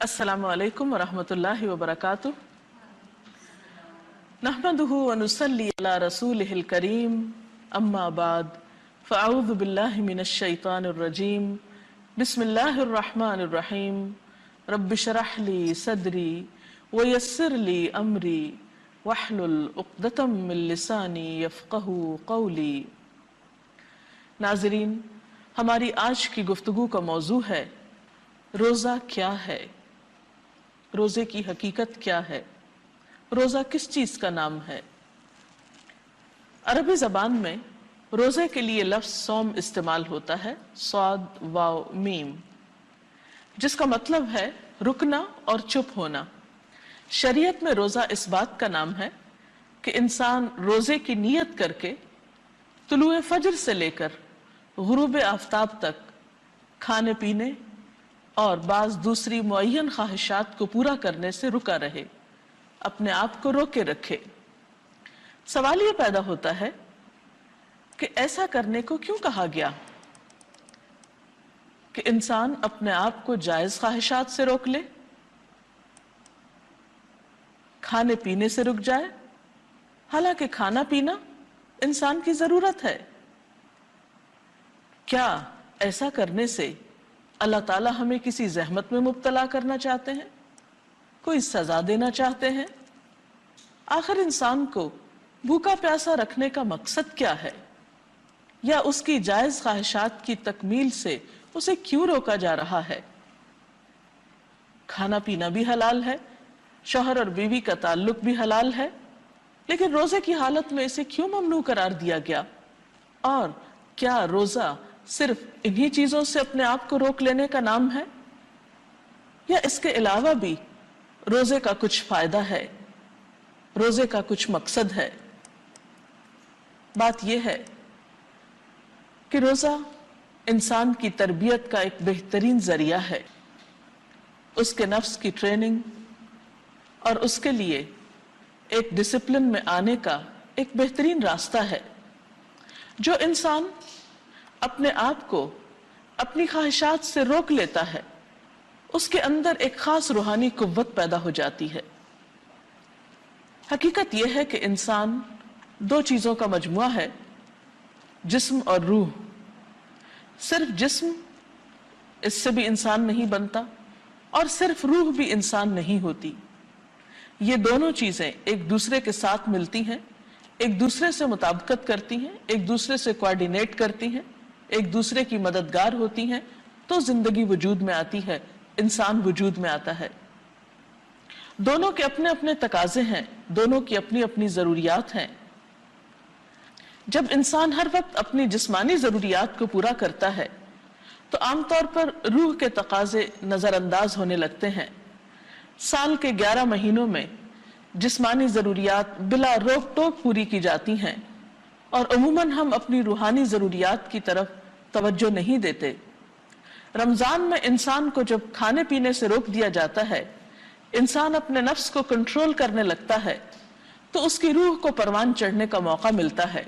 अस्सलामु अलैकुम वरहमतुल्लाहि वबरकातुह। नहमदुहु व नुसल्ली अला रसूलिहिल करीम, अम्मा बाद, फ़अऊज़ु बिल्लाहि मिनश शैतानिर रजीम, बिस्मिल्लाहिर रहमानिर रहीम, रब्बि शरह ली सदरी व यस्सिर ली अमरी वहलुल उक़दतम मिन लिसानी यफ़क़हू क़ौली। नाज़रीन, हमारी आज की गुफ्तगू का मौजू है रोज़ा क्या है, रोज़े की हकीकत क्या है, रोज़ा किस चीज़ का नाम है। अरबी ज़बान में रोज़े के लिए लफ्ज़ सौम इस्तेमाल होता है, स्वाद वाव मीम, जिसका मतलब है रुकना और चुप होना। शरीयत में रोज़ा इस बात का नाम है कि इंसान रोज़े की नीयत करके तुलुए फजर से लेकर गुरूब आफ्ताब तक खाने पीने और बाज दूसरी मुअय्यन ख्वाहिशात को पूरा करने से रुका रहे, अपने आप को रोके रखे। सवाल ये पैदा होता है कि ऐसा करने को क्यों कहा गया कि इंसान अपने आप को जायज ख्वाहिशात से रोक ले, खाने पीने से रुक जाए, हालांकि खाना पीना इंसान की जरूरत है। क्या ऐसा करने से अल्लाह ताला हमें किसी जहमत में मुब्तला करना चाहते हैं, कोई सजा देना चाहते हैं? आखिर इंसान को भूखा प्यासा रखने का मकसद क्या है, या उसकी जायज ख्वाहिशात की तकमील से उसे क्यों रोका जा रहा है? खाना पीना भी हलाल है, शौहर और बीवी का ताल्लुक भी हलाल है, लेकिन रोजे की हालत में इसे क्यों ममनू करार दिया गया? और क्या रोजा सिर्फ इन्हीं चीजों से अपने आप को रोक लेने का नाम है, या इसके अलावा भी रोजे का कुछ फायदा है, रोजे का कुछ मकसद है? बात यह है कि रोजा इंसान की तरबियत का एक बेहतरीन जरिया है, उसके नफ्स की ट्रेनिंग और उसके लिए एक डिसिप्लिन में आने का एक बेहतरीन रास्ता है। जो इंसान अपने आप को अपनी ख्वाहिशात से रोक लेता है, उसके अंदर एक खास रूहानी कुव्वत पैदा हो जाती है। हकीकत यह है कि इंसान दो चीजों का मजमुआ है, जिस्म और रूह। सिर्फ जिस्म, इससे भी इंसान नहीं बनता, और सिर्फ रूह भी इंसान नहीं होती। ये दोनों चीजें एक दूसरे के साथ मिलती हैं, एक दूसरे से मुताबिकत करती हैं, एक दूसरे से कोऑर्डिनेट करती हैं, एक दूसरे की मददगार होती हैं, तो जिंदगी वजूद में आती है, इंसान वजूद में आता है। दोनों के अपने अपने तकाजे हैं, दोनों की अपनी अपनी जरूरियात हैं। जब इंसान हर वक्त अपनी जिस्मानी जरूरियात को पूरा करता है, तो आमतौर पर रूह के तकाजे नजरअंदाज होने लगते हैं। साल के 11 महीनों में जिस्मानी जरूरियात बिला रोक टोक पूरी की जाती हैं, और अमूमन हम अपनी रूहानी जरूरियात की तरफ तवज्जो नहीं देते। रमजान में इंसान को जब खाने पीने से रोक दिया जाता है, इंसान अपने नफ्स को कंट्रोल करने लगता है, तो उसकी रूह को परवान चढ़ने का मौका मिलता है।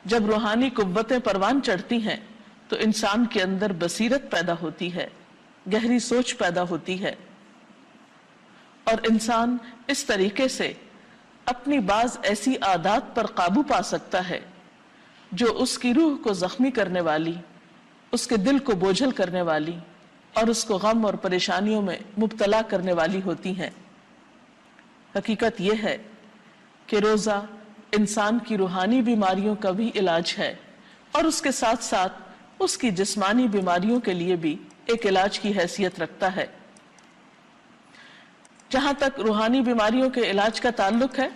जब रूहानी कुव्वतें परवान चढ़ती हैं, तो इंसान के अंदर बसीरत पैदा होती है, गहरी सोच पैदा होती है, और इंसान इस तरीके से अपनी बाज ऐसी आदत पर काबू पा सकता है जो उसकी रूह को जख्मी करने वाली, उसके दिल को बोझल करने वाली और उसको गम और परेशानियों में मुब्तला करने वाली होती हैं। हकीकत यह है कि रोजा इंसान की रूहानी बीमारियों का भी इलाज है, और उसके साथ साथ उसकी जिस्मानी बीमारियों के लिए भी एक इलाज की हैसियत रखता है। जहां तक रूहानी बीमारियों के इलाज का ताल्लुक है,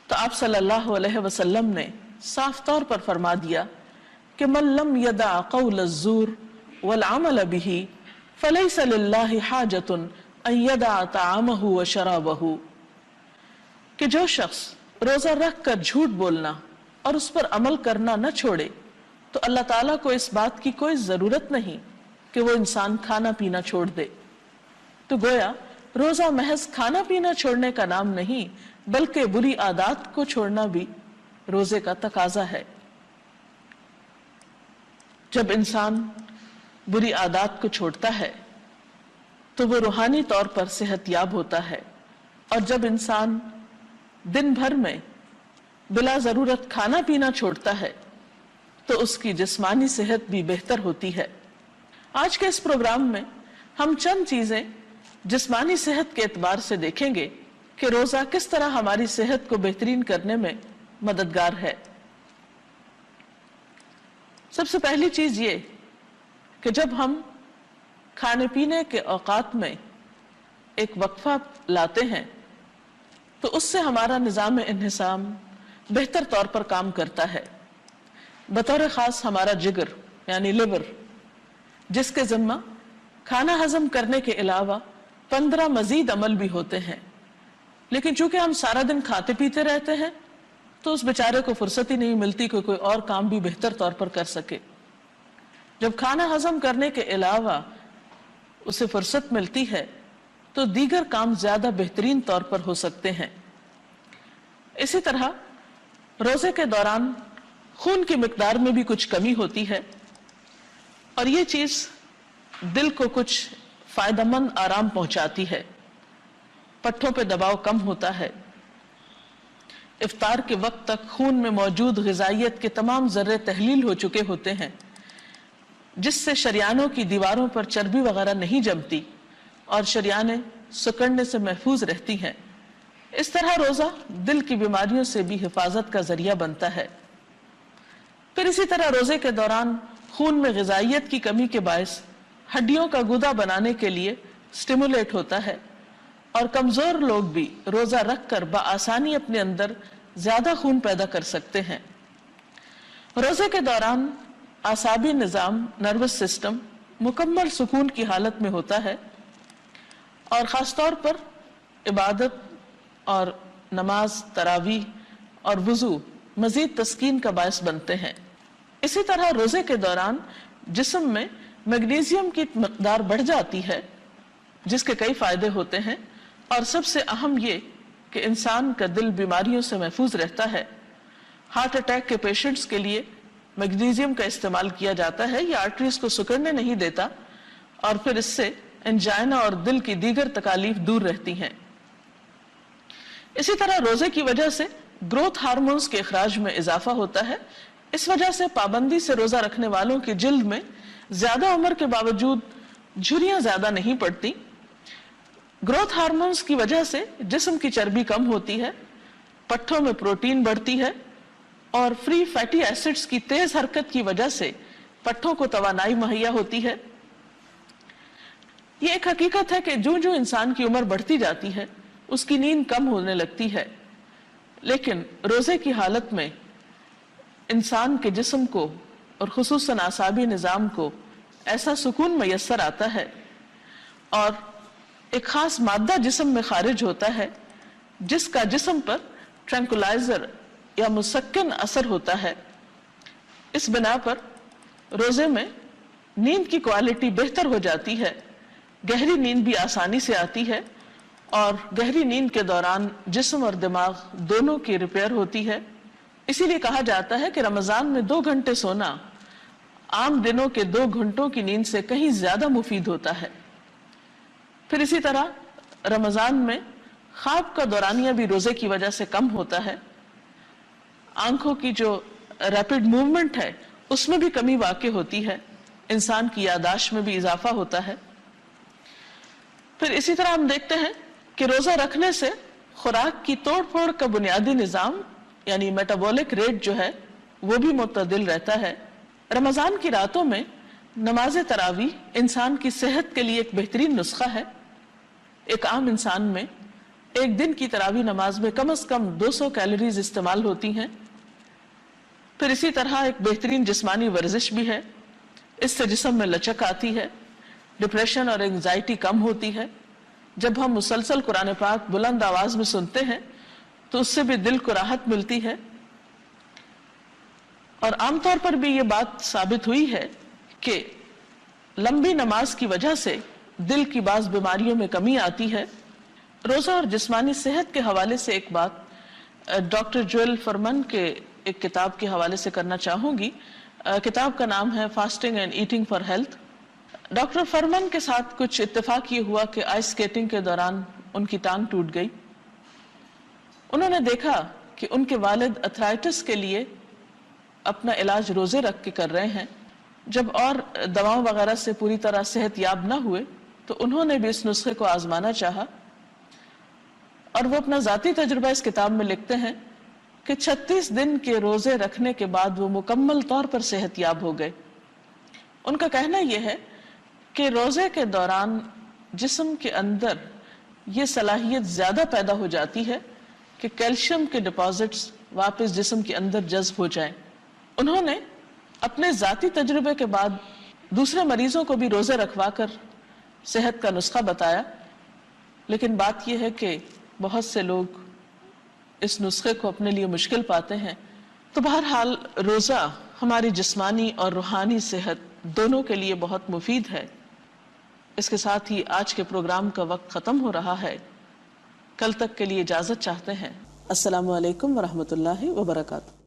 तो आप सल्लल्लाहु अलैहि वसल्लम ने साफ तौर पर फरमा दिया कि मन लम यदा क़ौल अज़्ज़ूर वल अमल बिही फलैसा लिल्लाहि हाजतुन अन यदा ताअमहु व शराबहु, कि जो शख्स रोजा रख कर झूठ बोलना और उस पर अमल करना न छोड़े, तो अल्लाह ताला को इस बात की कोई जरूरत नहीं कि वो इंसान खाना पीना छोड़ दे। तो गोया रोजा महज खाना पीना छोड़ने का नाम नहीं, बल्कि बुरी आदत को छोड़ना भी रोजे का तकाजा है। जब इंसान बुरी आदत को छोड़ता है, تو وہ روحانی طور پر صحت یاب ہوتا ہے، اور جب انسان دن بھر میں بلا ضرورت کھانا پینا چھوڑتا ہے تو اس کی جسمانی صحت بھی بہتر ہوتی ہے۔ آج کے اس پروگرام میں ہم چند چیزیں جسمانی صحت کے اعتبار سے دیکھیں گے کہ روزہ کس طرح ہماری صحت کو بہترین کرنے میں مددگار ہے۔ سب سے پہلی چیز یہ کہ جب ہم کھانے پینے کے اوقات میں ایک وقفہ لاتے ہیں تو اس سے ہمارا نظام انہضام بہتر طور پر کام کرتا ہے۔ بطور خاص ہمارا جگر یعنی لیور، جس کے ذمہ کھانا ہضم کرنے کے علاوہ 15 مزید عمل بھی ہوتے ہیں، لیکن چونکہ ہم سارا دن کھاتے پیتے رہتے ہیں تو اس بیچارے کو فرصت ہی نہیں ملتی کہ کوئی اور کام بھی بہتر طور پر کر سکے۔ جب کھانا ہضم کرنے کے علاوہ اسے فرصت ملتی ہے تو دیگر کام زیادہ بہترین طور پر ہو سکتے ہیں۔ اسی طرح روزے کے دوران خون کی مقدار میں بھی کچھ کمی ہوتی ہے، اور یہ چیز دل کو کچھ فائدہ مند آرام پہنچاتی ہے۔ پٹھوں پہ دباؤ کم ہوتا ہے۔ افطار کے وقت تک خون میں موجود غذائیت کے تمام ذرے تحلیل ہو چکے ہوتے ہیں، جس سے شریانوں کی دیواروں پر چربی وغیرہ نہیں جمتی اور شریانیں سکڑنے سے محفوظ رہتی ہیں۔ اس طرح روزہ دل کی بیماریوں سے بھی حفاظت کا ذریعہ بنتا ہے۔ پھر اسی طرح روزے کے دوران خون میں غذائیت کی کمی کے باعث ہڈیوں کا گودا بنانے کے لیے سٹیمولیٹ ہوتا ہے، اور کمزور لوگ بھی روزہ رکھ کر بآسانی اپنے اندر زیادہ خون پیدا کر سکتے ہیں۔ روزے کے دوران اعصابی نظام، نروس سسٹم مکمل سکون کی حالت میں ہوتا ہے، اور خاص طور پر عبادت اور نماز، تراویح اور وضو مزید تسکین کا باعث بنتے ہیں۔ اسی طرح روزے کے دوران جسم میں میگنیزیم کی مقدار بڑھ جاتی ہے، جس کے کئی فائدے ہوتے ہیں، اور سب سے اہم یہ کہ انسان کا دل بیماریوں سے محفوظ رہتا ہے۔ ہارٹ اٹیک کے پیشنٹس کے لیے میگنیزیم کا استعمال کیا جاتا ہے۔ یہ آرٹریز کو سکڑنے نہیں دیتا، اور پھر اس سے انجائنا اور دل کی دیگر تکالیف دور رہتی ہیں۔ اسی طرح روزے کی وجہ سے گروتھ ہارمونز کے اخراج میں اضافہ ہوتا ہے۔ اس وجہ سے پابندی سے روزہ رکھنے والوں کی جلد میں زیادہ عمر کے باوجود جھریاں زیادہ نہیں پڑتی۔ گروتھ ہارمونز کی وجہ سے جسم کی چربی کم ہوتی ہے، پٹھوں میں پروٹین بڑھتی ہے، اور فری فیٹی ایسڈز کی تیز حرکت کی وجہ سے پٹھوں کو توانائی مہیا ہوتی ہے۔ یہ ایک حقیقت ہے کہ جو جو انسان کی عمر بڑھتی جاتی ہے اس کی نیند کم ہونے لگتی ہے، لیکن روزے کی حالت میں انسان کے جسم کو اور خصوصاً اعصابی نظام کو ایسا سکون میسر آتا ہے، اور ایک خاص مادہ جسم میں خارج ہوتا ہے جس کا جسم پر ٹرینکولائزر یا مسکن اثر ہوتا ہے۔ اس بنا پر روزے میں نیند کی کوالٹی بہتر ہو جاتی ہے، گہری نیند بھی آسانی سے آتی ہے، اور گہری نیند کے دوران جسم اور دماغ دونوں کی ریپیئر ہوتی ہے۔ اسی لیے کہا جاتا ہے کہ رمضان میں 2 گھنٹے سونا عام دنوں کے 2 گھنٹوں کی نیند سے کہیں زیادہ مفید ہوتا ہے۔ پھر اسی طرح رمضان میں خواب کا دورانیہ بھی روزے کی وجہ سے کم ہوتا ہے۔ آنکھوں کی جو ریپڈ موومنٹ ہے اس میں بھی کمی واقع ہوتی ہے، انسان کی یادداشت میں بھی اضافہ ہوتا ہے۔ پھر اسی طرح ہم دیکھتے ہیں کہ روزہ رکھنے سے خوراک کی توڑ پھوڑ کا بنیادی نظام یعنی میٹابولک ریٹ جو ہے وہ بھی معتدل رہتا ہے۔ رمضان کی راتوں میں نماز تراویح انسان کی صحت کے لیے ایک بہترین نسخہ ہے۔ ایک عام انسان میں ایک دن کی تراویح نماز میں کم از کم 200 کیلوریز استعمال ہوتی ہیں۔ پھر اسی طرح ایک بہترین جسمانی ورزش بھی ہے، اس سے جسم میں لچک آتی ہے، ڈپریشن اور انگزائٹی کم ہوتی ہے۔ جب ہم مسلسل قرآن پاک بلند آواز میں سنتے ہیں تو اس سے بھی دل کو راحت ملتی ہے، اور عام طور پر بھی یہ بات ثابت ہوئی ہے کہ لمبی نماز کی وجہ سے دل کی بعض بیماریوں میں کمی آتی ہے۔ روزہ اور جسمانی صحت کے حوالے سے ایک بات ڈاکٹر جویل فرمن کے ایک کتاب کے حوالے سے کرنا چاہوں گی۔ کتاب کا نام ہے fasting and eating for health. Doctor Farman के साथ कुछ इत्तेफाक ये हुआ कि आइस स्केटिंग के दौरान उनकी टांग टूट गई। उन्होंने देखा कि उनके वालिद अर्थराइटिस के लिए अपना इलाज रोजे रख के कर रहे हैं। जब और दवाओं वगैरह से पूरी तरह सेहत याब न हुए तो उन्होंने भी इस नुस्खे को आजमाना चाहा, और वो अपना जाती तजुर्बा इस किताब में लिखते हैं कि 36 दिन के रोजे रखने के बाद वो मुकम्मल तौर पर सेहत याब हो गए। उनका कहना यह है कि रोजे के दौरान जिस्म के अंदर ये सलाहियत ज्यादा पैदा हो जाती है कि कैल्शियम के डिपॉजिट्स वापस जिस्म के अंदर जज्ब हो जाएं। उन्होंने अपने जाती तजुर्बे के बाद दूसरे मरीजों को भी रोजे रखवा कर सेहत का नुस्खा बताया, लेकिन बात यह है कि बहुत से लोग इस नुस्खे को अपने लिए मुश्किल पाते हैं। तो बहरहाल रोजा हमारी जिस्मानी और रूहानी सेहत दोनों के लिए बहुत मुफीद है। इसके साथ ही आज के प्रोग्राम का वक्त खत्म हो रहा है। कल तक के लिए इजाजत चाहते हैं। अस्सलामु अलैकुम वरहमतुल्लाहि वबरकातुहू।